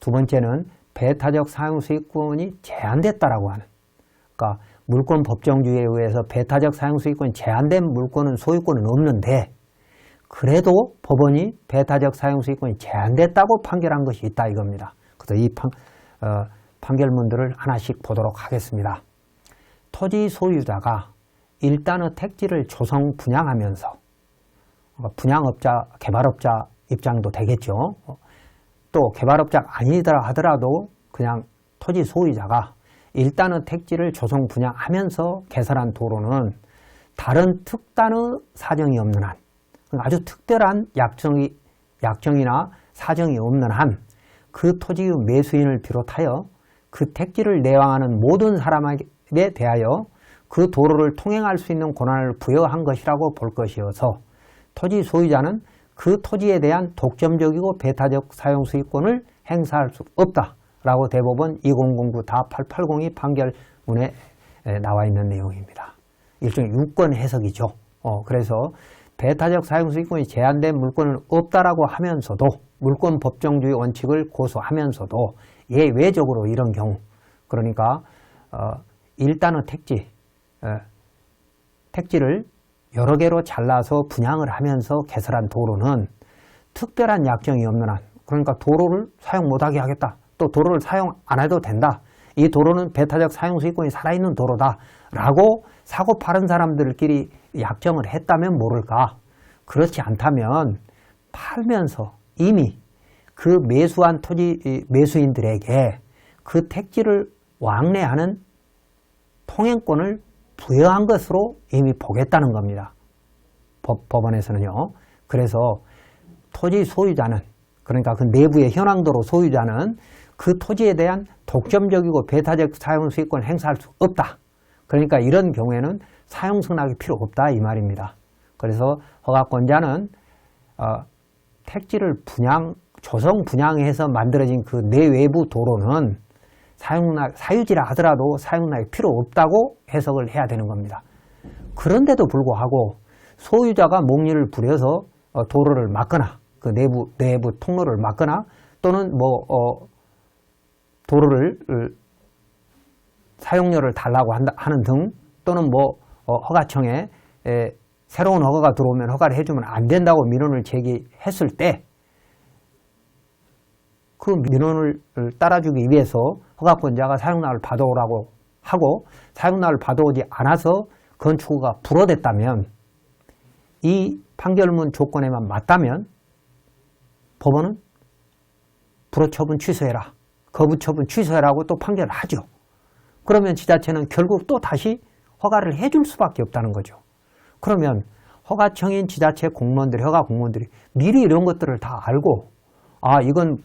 두 번째는 배타적 사용수익권이 제한됐다라고 하는, 그러니까 물권 법정주의에 의해서 배타적 사용수익권이 제한된 물권은 소유권은 없는데 그래도 법원이 배타적 사용수익권이 제한됐다고 판결한 것이 있다 이겁니다. 그래서 이 판결문들을 하나씩 보도록 하겠습니다. 토지 소유자가 일단의 택지를 조성 분양하면서, 분양업자, 개발업자 입장도 되겠죠. 또 개발업자가 아니더라 하더라도 그냥 토지 소유자가 일단의 택지를 조성 분양하면서 개설한 도로는 다른 특단의 사정이 없는 한, 아주 특별한 약정이나 사정이 없는 한 그 토지의 매수인을 비롯하여 그 택지를 내왕하는 모든 사람에게 대하여 그 도로를 통행할 수 있는 권한을 부여한 것이라고 볼 것이어서 토지 소유자는 그 토지에 대한 독점적이고 배타적 사용수익권을 행사할 수 없다라고 대법원 2009-880이 판결문에 나와 있는 내용입니다. 일종의 유권 해석이죠. 그래서 배타적 사용수익권이 제한된 물권은 없다라고 하면서도 물권 법정주의 원칙을 고수하면서도 예외적으로 이런 경우, 그러니까 일단은 택지를 여러 개로 잘라서 분양을 하면서 개설한 도로는 특별한 약정이 없는 한, 그러니까 도로를 사용 못하게 하겠다, 또 도로를 사용 안 해도 된다, 이 도로는 배타적 사용수익권이 살아있는 도로다 라고 사고 파는 사람들끼리 약정을 했다면 모를까. 그렇지 않다면 팔면서 이미 그 매수한 토지 매수인들에게 그 택지를 왕래하는 통행권을 부여한 것으로 이미 보겠다는 겁니다. 법원에서는요. 그래서 토지 소유자는, 그러니까 그 내부의 현황도로 소유자는 그 토지에 대한 독점적이고 배타적 사용수익권을 행사할 수 없다. 그러니까 이런 경우에는 사용승낙이 필요 없다 이 말입니다. 그래서 허가권자는 택지를 조성 분양해서 만들어진 그 내외부 도로는 사유지라 하더라도 사용락이 필요 없다고 해석을 해야 되는 겁니다. 그런데도 불구하고 소유자가 목리를 부려서 도로를 막거나 그 내부 통로를 막거나 또는 도로를 사용료를 달라고 하는 등, 또는 허가청에 새로운 허가가 들어오면 허가를 해주면 안 된다고 민원을 제기했을 때 그 민원을 따라주기 위해서 허가권자가 사용락을 받아오라고 하고 사용락을 받아오지 않아서 건축허가 불허됐다면, 이 판결문 조건에만 맞다면 법원은 불허처분 취소해라, 거부처분 취소해라고 또 판결을 하죠. 그러면 지자체는 결국 또 다시 허가를 해줄 수밖에 없다는 거죠. 그러면 허가청인 지자체 공무원들이, 허가 공무원들이 미리 이런 것들을 다 알고, 이건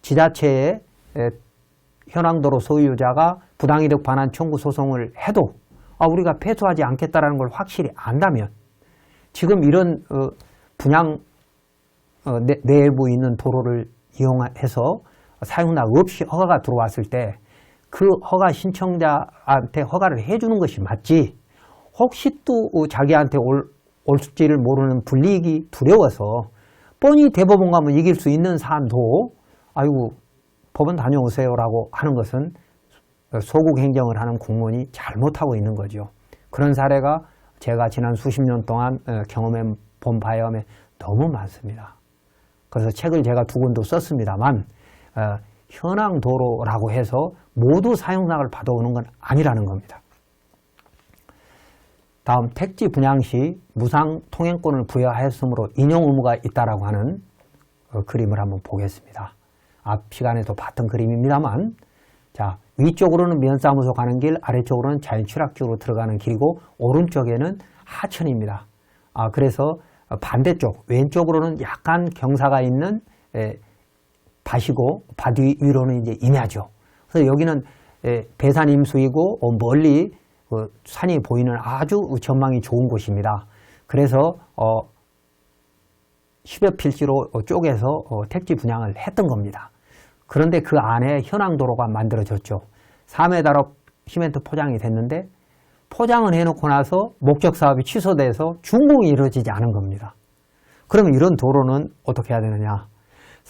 지자체의 현황도로 소유자가 부당이득 반환 청구 소송을 해도 우리가 패소하지 않겠다라는 걸 확실히 안다면, 지금 이런 분양 내부 있는 도로를 이용해서 사용락 없이 허가가 들어왔을 때 그 허가 신청자한테 허가를 해주는 것이 맞지, 혹시 또 자기한테 올지를 모르는 불이익이 두려워서 뻔히 대법원 가면 이길 수 있는 사안도 아이고 법원 다녀오세요라고 하는 것은 소국 행정을 하는 공무원이 잘못하고 있는 거죠. 그런 사례가 제가 지난 수십 년 동안 경험해 본 바에 의하면 너무 많습니다. 그래서 책을 제가 2권도 썼습니다만 현황도로라고 해서 모두 사용락을 받아오는 건 아니라는 겁니다. 다음, 택지 분양 시 무상 통행권을 부여하였으므로 인용 의무가 있다라고 하는 그림을 한번 보겠습니다. 앞 시간에도 봤던 그림입니다만, 자, 위쪽으로는 면사무소 가는 길, 아래쪽으로는 자연취락지로 들어가는 길이고 오른쪽에는 하천입니다. 그래서 반대쪽 왼쪽으로는 약간 경사가 있는 밭이고 밭 위로는 이제 임야죠. 그래서 여기는 배산 임수이고 멀리 산이 보이는 아주 전망이 좋은 곳입니다. 그래서 10여 필지로 쪼개서 택지 분양을 했던 겁니다. 그런데 그 안에 현황도로가 만들어졌죠. 4m로 시멘트 포장이 됐는데 포장을 해놓고 나서 목적 사업이 취소돼서 준공이 이루어지지 않은 겁니다. 그러면 이런 도로는 어떻게 해야 되느냐?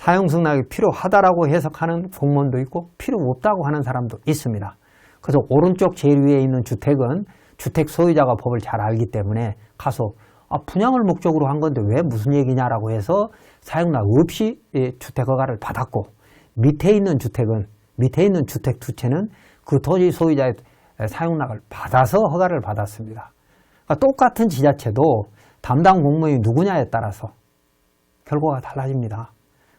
사용 승낙이 필요하다라고 해석하는 공무원도 있고 필요 없다고 하는 사람도 있습니다. 그래서 오른쪽 제일 위에 있는 주택은 주택 소유자가 법을 잘 알기 때문에 가서 분양을 목적으로 한 건데 왜 무슨 얘기냐라고 해서 사용락 없이 주택 허가를 받았고, 밑에 있는 주택은, 밑에 있는 주택 두 채는 그 토지 소유자의 사용락을 받아서 허가를 받았습니다. 그러니까 똑같은 지자체도 담당 공무원이 누구냐에 따라서 결과가 달라집니다.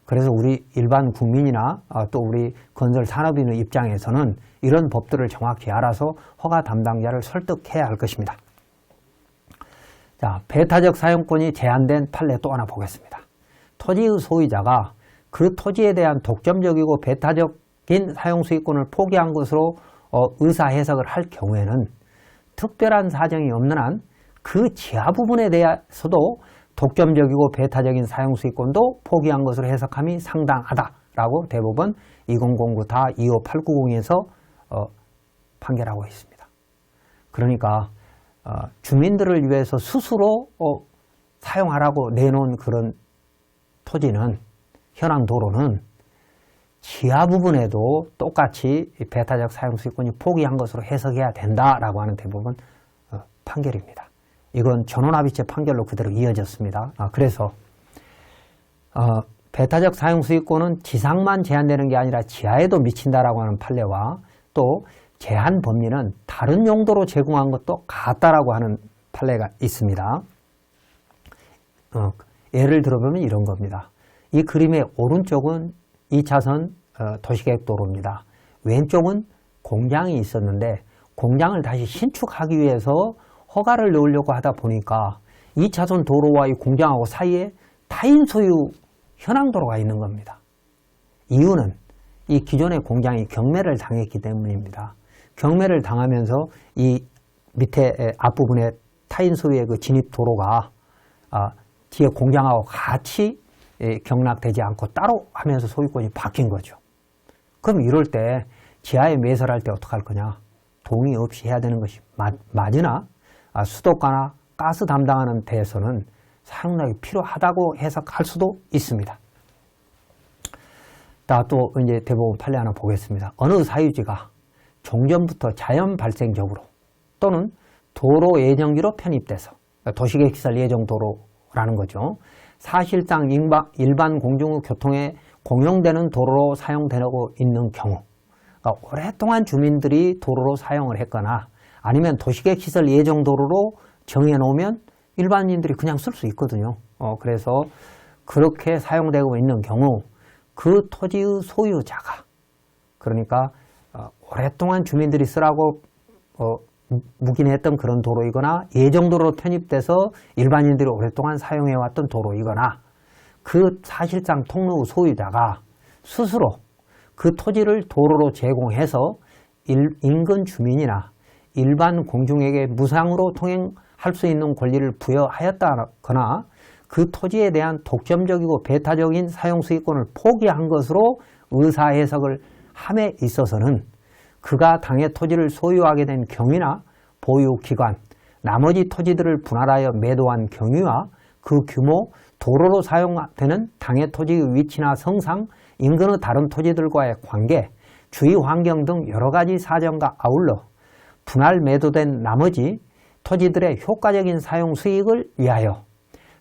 그래서 우리 일반 국민이나 또 우리 건설 산업인의 입장에서는 이런 법들을 정확히 알아서 허가 담당자를 설득해야 할 것입니다. 자, 배타적 사용권이 제한된 판례 또 하나 보겠습니다. 토지의 소유자가 그 토지에 대한 독점적이고 배타적인 사용수익권을 포기한 것으로 의사 해석을 할 경우에는 특별한 사정이 없는 한 그 지하 부분에 대해서도 독점적이고 배타적인 사용수익권도 포기한 것으로 해석함이 상당하다라고 대법원 2009-25890에서 판결하고 있습니다. 그러니까 주민들을 위해서 스스로 사용하라고 내놓은 그런 토지는, 현황 도로는 지하 부분에도 똑같이 배타적 사용수익권이 포기한 것으로 해석해야 된다라고 하는 대법원 판결입니다. 이건 전원합의체 판결로 그대로 이어졌습니다. 그래서 배타적 사용수익권은 지상만 제한되는 게 아니라 지하에도 미친다라고 하는 판례와 또 제한 범위는 다른 용도로 제공한 것도 같다라고 하는 판례가 있습니다. 예를 들어보면 이런 겁니다. 이 그림의 오른쪽은 2차선 도시계획도로입니다. 왼쪽은 공장이 있었는데 공장을 다시 신축하기 위해서 허가를 넣으려고 하다 보니까 2차선 도로와 이 공장하고 사이에 타인 소유 현황도로가 있는 겁니다. 이유는 이 기존의 공장이 경매를 당했기 때문입니다. 경매를 당하면서 이 밑에 앞부분에 타인 소유의 그 진입도로가 뒤에 공장하고 같이 경락되지 않고 따로 하면서 소유권이 바뀐 거죠. 그럼 이럴 때 지하에 매설할 때 어떡할 거냐? 동의 없이 해야 되는 것이 맞으나 수도가나 가스 담당하는 데에서는 사용락이 필요하다고 해석할 수도 있습니다. 또 이제 대법원 판례 하나 보겠습니다. 어느 사유지가 종전부터 자연 발생적으로 또는 도로 예정지로 편입돼서, 도시계획시설 예정도로라는 거죠. 사실상 일반 공중교통에 공용되는 도로로 사용되고 있는 경우, 그러니까 오랫동안 주민들이 도로로 사용을 했거나 아니면 도시계획시설 예정도로로 정해놓으면 일반인들이 그냥 쓸 수 있거든요. 그래서 그렇게 사용되고 있는 경우 그 토지의 소유자가, 그러니까 오랫동안 주민들이 쓰라고 묵인했던 그런 도로이거나 예정도로로 편입돼서 일반인들이 오랫동안 사용해왔던 도로이거나 그 사실상 통로의 소유자가 스스로 그 토지를 도로로 제공해서 인근 주민이나 일반 공중에게 무상으로 통행할 수 있는 권리를 부여하였다거나 그 토지에 대한 독점적이고 배타적인 사용수익권을 포기한 것으로 의사해석을 함에 있어서는 그가 당의 토지를 소유하게 된 경위나 보유기관, 나머지 토지들을 분할하여 매도한 경위와 그 규모, 도로로 사용되는 당의 토지의 위치나 성상, 인근의 다른 토지들과의 관계, 주위 환경 등 여러 가지 사정과 아울러 분할 매도된 나머지 토지들의 효과적인 사용 수익을 위하여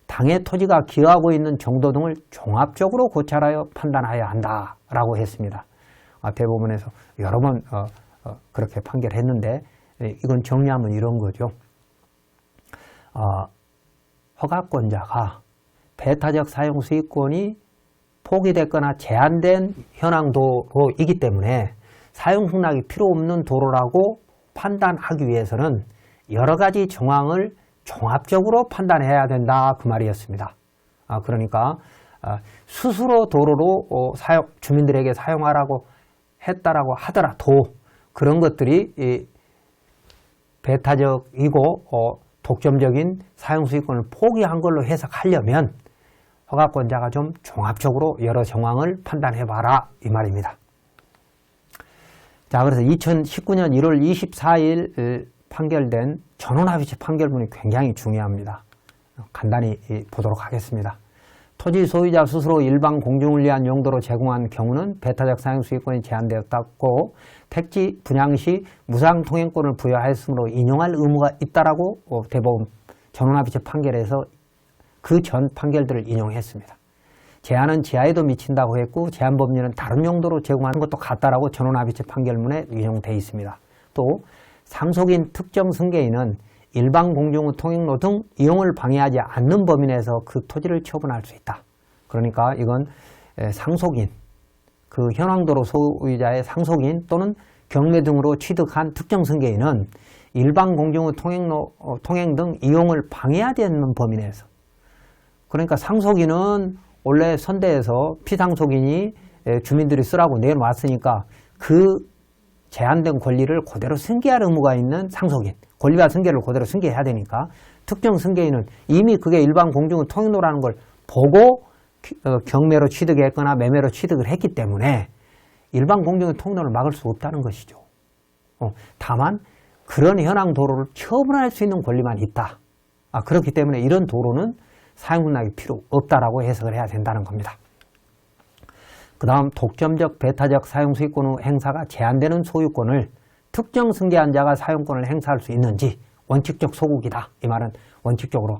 당의 토지가 기여하고 있는 정도 등을 종합적으로 고찰하여 판단해야 한다라고 했습니다. 대법원에서 여러 번 그렇게 판결했는데 이건 정리하면 이런 거죠. 허가권자가 배타적 사용 수익권이 포기됐거나 제한된 현황도로이기 때문에 사용 승낙이 필요 없는 도로라고 판단하기 위해서는 여러 가지 정황을 종합적으로 판단해야 된다, 그 말이었습니다. 그러니까 스스로 도로로 주민들에게 사용하라고 했다라고 하더라도 그런 것들이 배타적이고 독점적인 사용수익권을 포기한 걸로 해석하려면 허가권자가 좀 종합적으로 여러 정황을 판단해봐라, 이 말입니다. 자, 그래서 2019년 1월 24일 판결된 전원합의체 판결문이 굉장히 중요합니다. 간단히 보도록 하겠습니다. 토지 소유자 스스로 일반 공중을 위한 용도로 제공한 경우는 배타적 사용 수익권이 제한되었고 택지 분양 시 무상 통행권을 부여하였으므로 인용할 의무가 있다라고 대법원 전원합의체 판결에서 그 전 판결들을 인용했습니다. 제한은 지하에도 미친다고 했고 제한 법률은 다른 용도로 제공하는 것도 같다라고 전원합의체 판결문에 인용되어 있습니다. 또 상속인 특정 승계인은 일반 공중의 통행로 등 이용을 방해하지 않는 범위 내에서 그 토지를 처분할 수 있다. 그러니까 이건 상속인, 그 현황도로 소유자의 상속인 또는 경매 등으로 취득한 특정 승계인은 일반 공중의 통행 등 이용을 방해하지 않는 범위 내에서, 그러니까 상속인은 원래 선대에서 피상속인이 주민들이 쓰라고 내놓았으니까 그 제한된 권리를 그대로 승계할 의무가 있는 상속인, 권리와 승계를 그대로 승계해야 되니까 특정 승계인은 이미 그게 일반 공중의 통행로라는 걸 보고 경매로 취득했거나 매매로 취득을 했기 때문에 일반 공중의 통행로를 막을 수 없다는 것이죠. 다만 그런 현황 도로를 처분할 수 있는 권리만 있다. 그렇기 때문에 이런 도로는 사용등락이 필요 없다라고 해석을 해야 된다는 겁니다. 그 다음 독점적, 배타적 사용수익권 행사가 제한되는 소유권을 특정 승계한 자가 사용권을 행사할 수 있는지 원칙적 소국이다. 이 말은 원칙적으로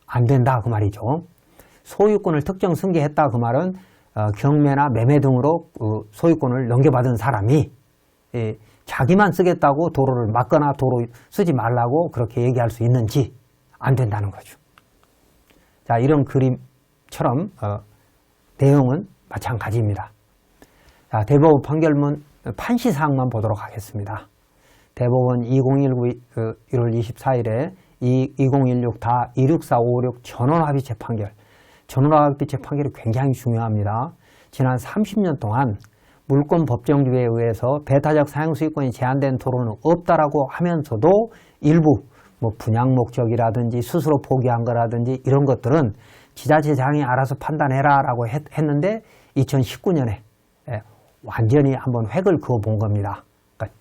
안 된다 그 말이죠. 소유권을 특정 승계했다 그 말은 경매나 매매 등으로 소유권을 넘겨받은 사람이 자기만 쓰겠다고 도로를 막거나 도로 쓰지 말라고 그렇게 얘기할 수 있는지 안 된다는 거죠. 자, 이런 그림처럼 내용은 마찬가지입니다. 자, 대법원 판결문 판시사항만 보도록 하겠습니다. 대법원 2019 1월 24일에 2016 다 26456 전원합의체 판결. 전원합의체 판결이 굉장히 중요합니다. 지난 30년 동안 물권 법정주의에 의해서 배타적 사용수익권이 제한된 도로는 없다라고 하면서도 일부 분양 목적이라든지 스스로 포기한 거라든지 이런 것들은 지자체장이 알아서 판단해라 라고 했는데 2019년에 완전히 한번 획을 그어본 겁니다. 그러니까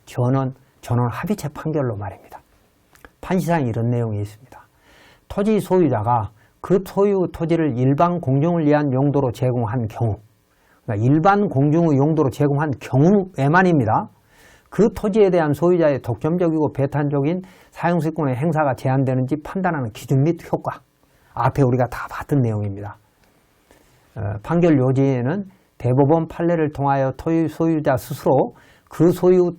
전원 합의체 판결로 말입니다. 판시상에 이런 내용이 있습니다. 토지 소유자가 그 소유 토지를 일반 공중을 위한 용도로 제공한 경우, 그러니까 일반 공중의 용도로 제공한 경우에만입니다. 그 토지에 대한 소유자의 독점적이고 배타적인 사용수익권의 행사가 제한되는지 판단하는 기준 및 효과. 앞에 우리가 다 봤던 내용입니다. 판결 요지에는 대법원 판례를 통하여 토지 소유자 스스로 그 소유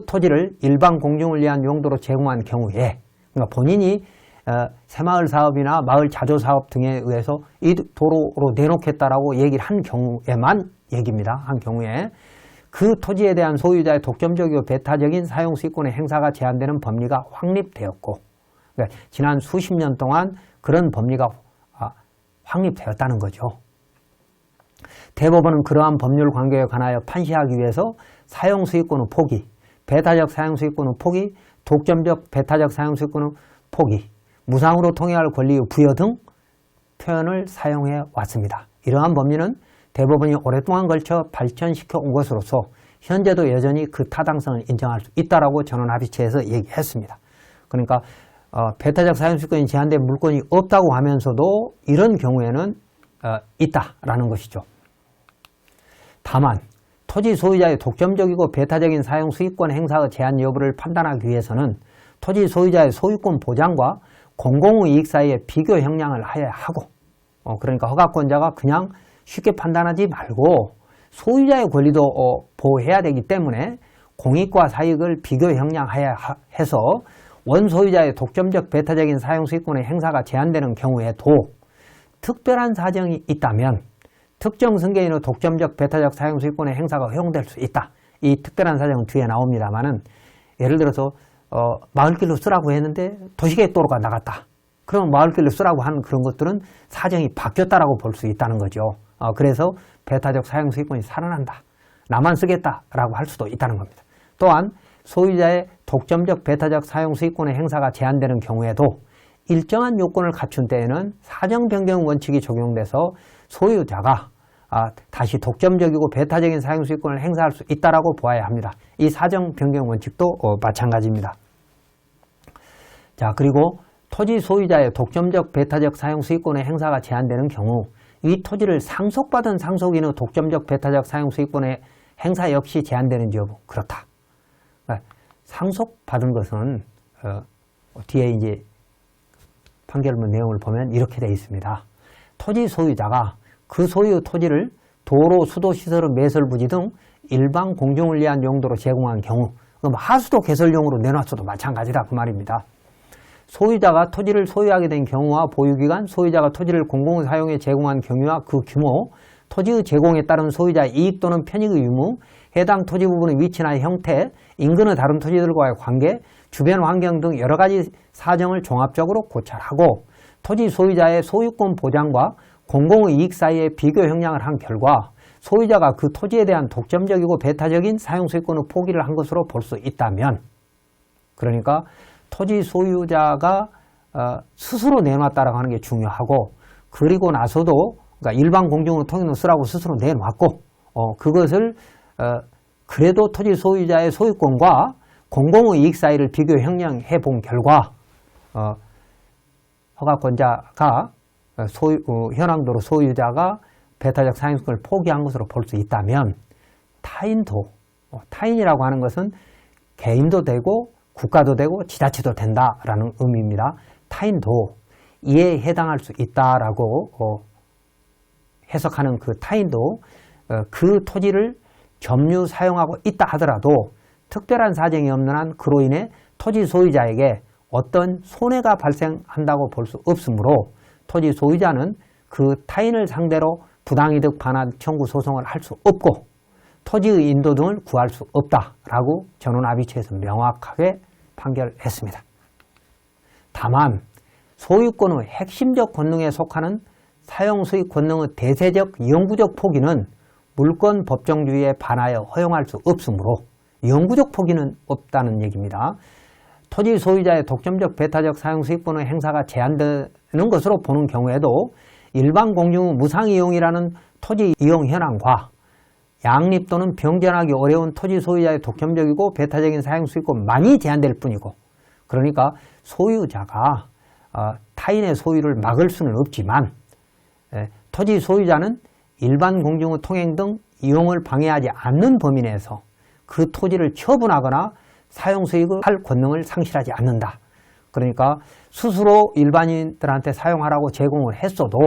토지를 일반 공중을 위한 용도로 제공한 경우에, 그러니까 본인이 새마을 사업이나 마을 자조 사업 등에 의해서 이 도로로 내놓겠다라고 얘기를 한 경우에만 얘기입니다. 한 경우에 그 토지에 대한 소유자의 독점적이고 배타적인 사용수익권의 행사가 제한되는 법리가 확립되었고, 그러니까 지난 수십 년 동안 그런 법리가 확립되었다는 거죠. 대법원은 그러한 법률 관계에 관하여 판시하기 위해서 사용수익권의 포기, 배타적 사용수익권의 포기, 독점적 배타적 사용수익권의 포기, 무상으로 통행할 권리의 부여 등 표현을 사용해 왔습니다. 이러한 법리는 대법원이 오랫동안 걸쳐 발전시켜 온 것으로서 현재도 여전히 그 타당성을 인정할 수 있다라고 전원합의체에서 얘기했습니다. 그러니까 배타적 사용수익권이 제한된 물건이 없다고 하면서도 이런 경우에는 있다라는 것이죠. 다만 토지 소유자의 독점적이고 배타적인 사용수익권 행사의 제한 여부를 판단하기 위해서는 토지 소유자의 소유권 보장과 공공의 이익 사이에 비교 형량을 해야 하고, 그러니까 허가권자가 그냥 쉽게 판단하지 말고 소유자의 권리도 보호해야 되기 때문에 공익과 사익을 비교 형량해야 해서 원소유자의 독점적 배타적인 사용수익권의 행사가 제한되는 경우에도 특별한 사정이 있다면 특정 승계인의 독점적 배타적 사용수익권의 행사가 허용될 수 있다. 이 특별한 사정은 뒤에 나옵니다만은, 예를 들어서 마을길로 쓰라고 했는데 도시계획도로가 나갔다. 그러면 마을길로 쓰라고 하는 그런 것들은 사정이 바뀌었다라고 볼 수 있다는 거죠. 그래서 배타적 사용수익권이 살아난다. 나만 쓰겠다라고 할 수도 있다는 겁니다. 또한 소유자의 독점적 배타적 사용수익권의 행사가 제한되는 경우에도 일정한 요건을 갖춘 때에는 사정변경 원칙이 적용돼서 소유자가 다시 독점적이고 배타적인 사용수익권을 행사할 수 있다라고 보아야 합니다. 이 사정변경 원칙도 마찬가지입니다. 자, 그리고 토지 소유자의 독점적 배타적 사용수익권의 행사가 제한되는 경우 이 토지를 상속받은 상속인의 독점적 배타적 사용수익권의 행사 역시 제한되는지 여부? 그렇다. 그러니까 상속받은 것은 뒤에 이제 판결문 내용을 보면 이렇게 되어 있습니다. 토지 소유자가 그 소유 토지를 도로, 수도, 시설의 매설 부지 등 일반 공중을 위한 용도로 제공한 경우, 그럼 하수도 개설용으로 내놨어도 마찬가지다 그 말입니다. 소유자가 토지를 소유하게 된 경우와 보유기간, 소유자가 토지를 공공사용에 제공한 경우와 그 규모, 토지의 제공에 따른 소유자의 이익 또는 편익의 유무, 해당 토지 부분의 위치나 형태, 인근의 다른 토지들과의 관계, 주변 환경 등 여러 가지 사정을 종합적으로 고찰하고 토지 소유자의 소유권 보장과 공공의 이익 사이의 비교 형량을 한 결과 소유자가 그 토지에 대한 독점적이고 배타적인 사용소유권의 포기를 한 것으로 볼 수 있다면, 그러니까 토지 소유자가 스스로 내놨다라고 하는 게 중요하고, 그리고 나서도 그러니까 일반 공중으로 통행로 쓰라고 스스로 내놨고 그것을 그래도 토지 소유자의 소유권과 공공의 이익 사이를 비교 형량해 본 결과 허가권자가 현황도로 소유자가 배타적 사용권을 포기한 것으로 볼 수 있다면 타인도, 타인이라고 하는 것은 개인도 되고 국가도 되고 지자체도 된다라는 의미입니다. 타인도 이에 해당할 수 있다라고 해석하는 그 타인도 그 토지를 점유 사용하고 있다 하더라도 특별한 사정이 없는 한 그로 인해 토지 소유자에게 어떤 손해가 발생한다고 볼 수 없으므로 토지 소유자는 그 타인을 상대로 부당이득 반환 청구 소송을 할 수 없고 토지의 인도 등을 구할 수 없다라고 전원합의체에서 명확하게 판결했습니다. 다만 소유권의 핵심적 권능에 속하는 사용수익 권능의 대세적 영구적 포기는 물권 법정주의에 반하여 허용할 수 없으므로 영구적 포기는 없다는 얘기입니다. 토지 소유자의 독점적 배타적 사용수익권의 행사가 제한되는 것으로 보는 경우에도 일반 공중 무상이용이라는 토지 이용 현황과 양립 또는 병전하기 어려운 토지 소유자의 독점적이고 배타적인 사용수익권만이 제한될 뿐이고, 그러니까 소유자가 타인의 소유를 막을 수는 없지만 토지 소유자는 일반 공중의 통행 등 이용을 방해하지 않는 범위 내에서 그 토지를 처분하거나 사용수익을 할 권능을 상실하지 않는다. 그러니까 스스로 일반인들한테 사용하라고 제공을 했어도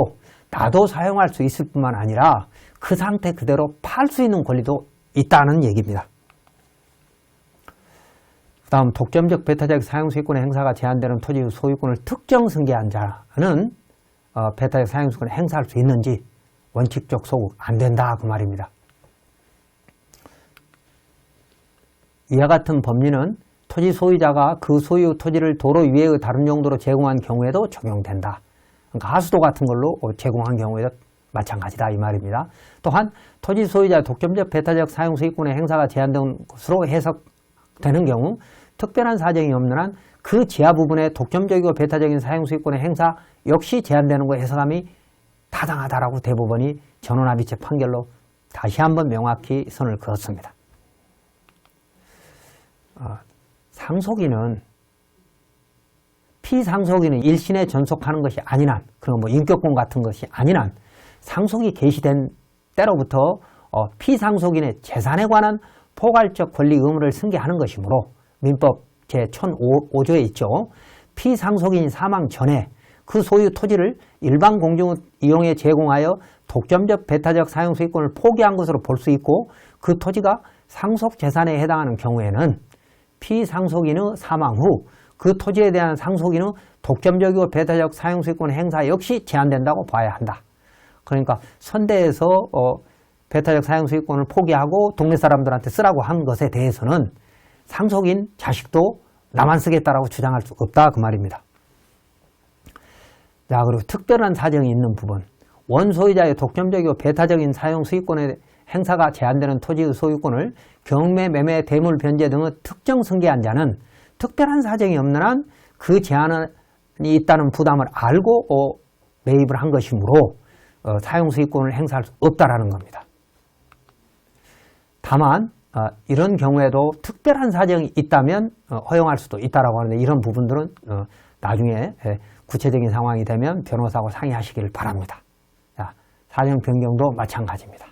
나도 사용할 수 있을 뿐만 아니라 그 상태 그대로 팔 수 있는 권리도 있다는 얘기입니다. 그 다음 독점적 배타적 사용수익권의 행사가 제한되는 토지 소유권을 특정 승계한 자는 배타적 사용수익권을 행사할 수 있는지 원칙적 소급 안 된다 그 말입니다. 이와 같은 법리는 토지 소유자가 그 소유 토지를 도로 위에의 다른 용도로 제공한 경우에도 적용된다. 그러니까 하수도 같은 걸로 제공한 경우에도 마찬가지다 이 말입니다. 또한 토지 소유자의 독점적 배타적 사용수익권의 행사가 제한된 것으로 해석되는 경우 특별한 사정이 없는 한 그 지하 부분의 독점적이고 배타적인 사용수익권의 행사 역시 제한되는 거 해석함이 타당하다라고 대법원이 전원합의체 판결로 다시 한번 명확히 선을 그었습니다. 상속인은 피상속인은 일신에 전속하는 것이 아닌 한, 그런 뭐 인격권 같은 것이 아닌 한 상속이 개시된 때로부터 피상속인의 재산에 관한 포괄적 권리 의무를 승계하는 것이므로 민법 제1005조에 있죠. 피상속인이 사망 전에 그 소유 토지를 일반 공중 이용에 제공하여 독점적 배타적 사용수익권을 포기한 것으로 볼 수 있고 그 토지가 상속재산에 해당하는 경우에는 피상속인의 사망 후 그 토지에 대한 상속인의 독점적이고 배타적 사용수익권 행사 역시 제한된다고 봐야 한다. 그러니까 선대에서 배타적 사용수익권을 포기하고 동네 사람들한테 쓰라고 한 것에 대해서는 상속인 자식도 나만 쓰겠다라고 주장할 수 없다 그 말입니다. 자, 그리고 특별한 사정이 있는 부분, 원소유자의 독점적이고 배타적인 사용수익권의 행사가 제한되는 토지의 소유권을 경매, 매매, 대물, 변제 등의 특정 승계한 자는 특별한 사정이 없는 한 그 제한이 있다는 부담을 알고 매입을 한 것이므로 사용수익권을 행사할 수 없다라는 겁니다. 다만 이런 경우에도 특별한 사정이 있다면 허용할 수도 있다라고 하는데 이런 부분들은 나중에 구체적인 상황이 되면 변호사하고 상의하시기를 바랍니다. 자, 사정 변경도 마찬가지입니다.